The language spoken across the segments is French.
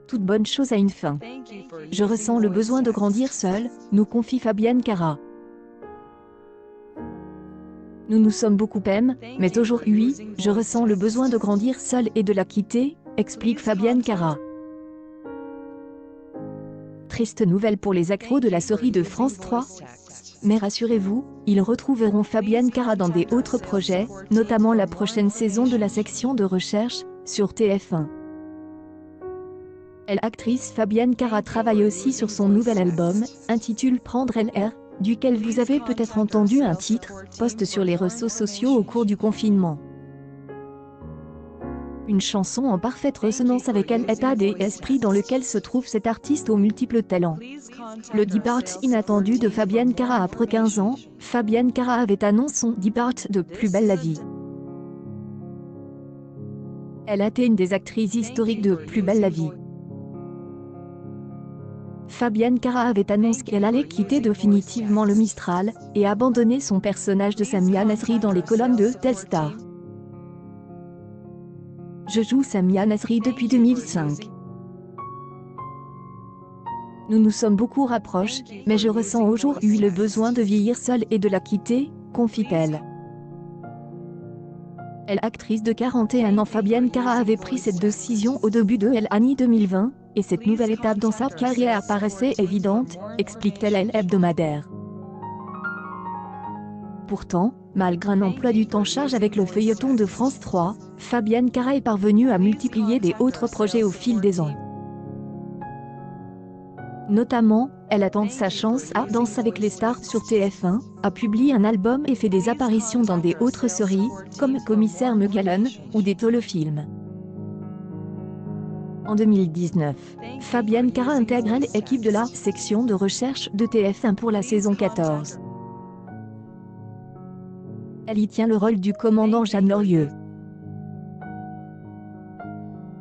Toute bonne chose a une fin. Je ressens le besoin de grandir seule, nous confie Fabienne Cara. Nous nous sommes beaucoup aimés, mais aujourd'hui, je ressens le besoin de grandir seule et de la quitter, explique Fabienne Cara. Triste nouvelle pour les accros de la série de France 3. Mais rassurez-vous, ils retrouveront Fabienne Cara dans des autres projets, notamment la prochaine saison de la section de recherche, sur TF1. L'actrice Fabienne Cara travaille aussi sur son nouvel album, intitulé Prendre LR, duquel vous avez peut-être entendu un titre, post sur les réseaux sociaux au cours du confinement. Une chanson en parfaite résonance avec l'état d'esprit dans lequel se trouve cet artiste aux multiples talents. Le départ inattendu de Fabienne Cara après 15 ans, Fabienne Cara avait annoncé son départ de Plus belle la vie. Elle a été une des actrices historiques de Plus belle la vie. Fabienne Cara avait annoncé qu'elle allait quitter définitivement le Mistral et abandonner son personnage de Samia Nasri dans les colonnes de Telstar. Je joue Samia Nasri depuis 2005. Nous nous sommes beaucoup rapprochés, mais je ressens aujourd'hui le besoin de vieillir seule et de la quitter, confie-t-elle. L'actrice de 41 ans Fabienne Cara avait pris cette décision au début de l'année 2020, et cette nouvelle étape dans sa carrière paraissait évidente, explique-t-elle à l'hebdomadaire. Pourtant, malgré un emploi du temps charge avec le feuilleton de France 3, Fabienne Cara est parvenue à multiplier des autres projets au fil des ans. Notamment, elle attend sa chance à Danse avec les stars sur TF1, a publié un album et fait des apparitions dans des autres séries, comme Commissaire Magellan, ou des téléfilms. En 2019, Fabienne Cara intègre l'équipe de la section de recherche de TF1 pour la saison 14. Elle y tient le rôle du commandant Jeanne Lorieux.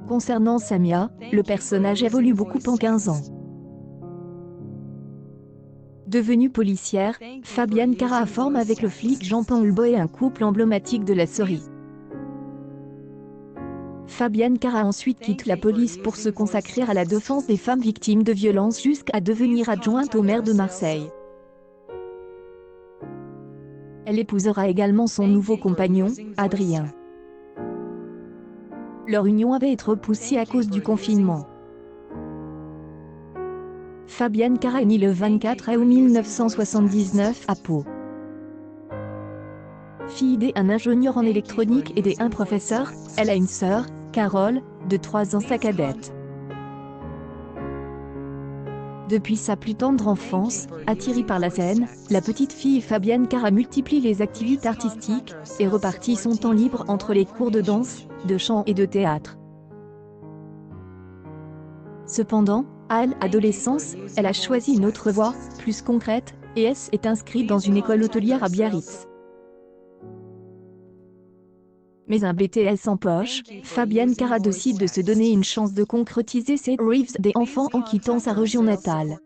Concernant Samia, le personnage évolue beaucoup en 15 ans. Devenue policière, Fabienne Cara forme avec le flic Jean-Paul Boé un couple emblématique de la série. Fabienne Cara ensuite quitte la police pour se consacrer à la défense des femmes victimes de violences jusqu'à devenir adjointe au maire de Marseille. Elle épousera également son nouveau compagnon, Adrien. Leur union avait été repoussée à cause du confinement. Fabienne Cara est née le 24 août 1979 à Pau. Fille d'un ingénieur en électronique et d'un professeur, elle a une sœur, Carole, de 3 ans sa cadette. Depuis sa plus tendre enfance, attirée par la scène, la petite fille Fabienne Cara multiplie les activités artistiques et repartit son temps libre entre les cours de danse, de chant et de théâtre. Cependant, à l'adolescence, elle a choisi une autre voie, plus concrète, et est inscrite dans une école hôtelière à Biarritz. Mais un BTS en poche, Fabienne Cara décide de se donner une chance de concrétiser ses rêves d'enfant en quittant sa région natale.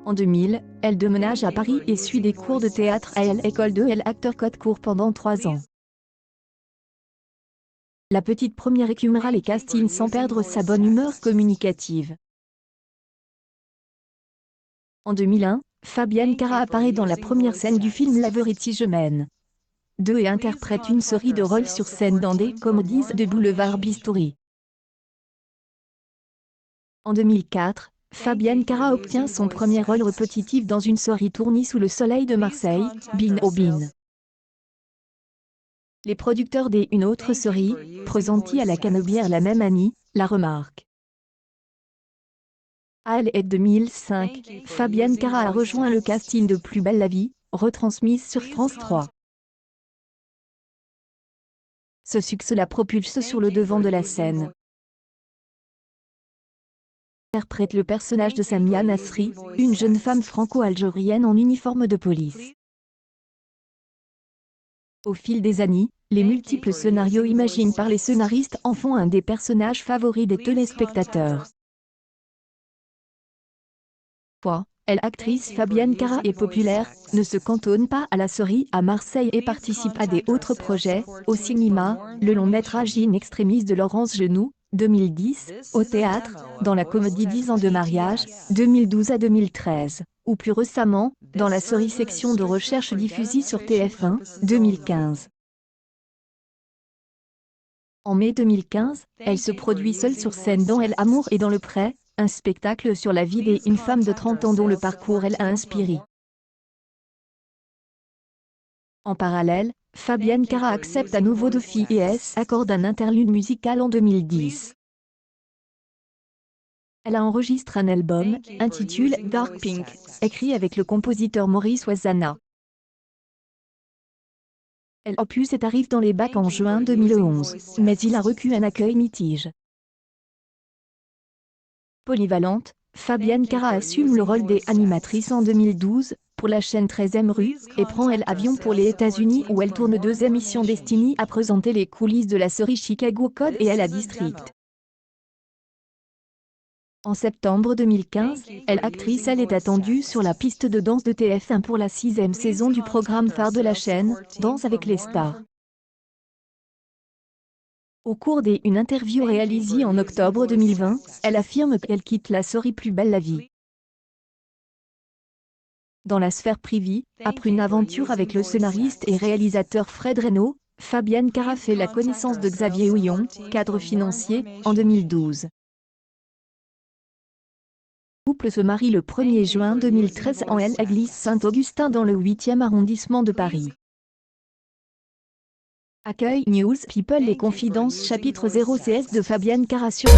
En 2000, elle déménage à Paris et suit des cours de théâtre à l'école de l'acteur Côte-Court pendant 3 ans. La petite première écumera les castings sans perdre sa bonne humeur communicative. En 2001, Fabienne Cara apparaît dans la première scène du film La vérité je mène. Et interprète une série de rôles sur scène dans des comédies de Boulevard Bistouri. En 2004, Fabienne Cara obtient son premier rôle répétitif dans une série tournée sous le soleil de Marseille, Bin au Bin. Les producteurs d'une autre série, présentée à la Canebière la même année, la remarquent. À l'été 2005, Fabienne Cara a rejoint le casting de Plus belle la vie, retransmise sur France 3. Ce succès la propulse sur le devant de la scène. Interprète le personnage de Samia Nasri, une jeune femme franco-algérienne en uniforme de police. Au fil des années, les multiples scénarios imaginés par les scénaristes en font un des personnages favoris des téléspectateurs. L'actrice Fabienne Cara est populaire, ne se cantonne pas à la série à Marseille et participe à des autres projets, au cinéma, le long métrage In Extremis de Laurence Genoux, 2010, au théâtre, dans la comédie 10 ans de mariage, 2012 à 2013, ou plus récemment, dans la série Section de recherche diffusée sur TF1, 2015. En mai 2015, elle se produit seule sur scène dans El Amour et dans le Pré, un spectacle sur la vie d'une femme de 30 ans dont le parcours elle a inspiré. En parallèle, Fabienne Cara accepte à nouveau Dofi et accorde un interlude musical en 2010. Elle a enregistré un album, intitulé Dark Pink, écrit avec le compositeur Maurice Wazana. L'opus arrive dans les bacs en juin 2011, mais il a reçu un accueil mitigé. Polyvalente, Fabienne Cara assume le rôle d'animatrice en 2012, pour la chaîne 13e rue, et prend l'avion pour les États-Unis où elle tourne 2 émissions destinées à présenter les coulisses de la série Chicago Code et la District. En septembre 2015, l'actrice est attendue sur la piste de danse de TF1 pour la 6e saison du programme phare de la chaîne, Danse avec les stars. Au cours d'une interview réalisée en octobre 2020, elle affirme qu'elle quitte la série Plus belle la vie. Dans la sphère privée, après une aventure avec le scénariste et réalisateur Fred Reynaud, Fabienne Cara fait la connaissance de Xavier Houillon, cadre financier, en 2012. Le couple se marie le 1er juin 2013 en l'église Saint-Augustin dans le 8e arrondissement de Paris. Accueil News People et Confidences chapitre 0 CS de Fabienne Cara sur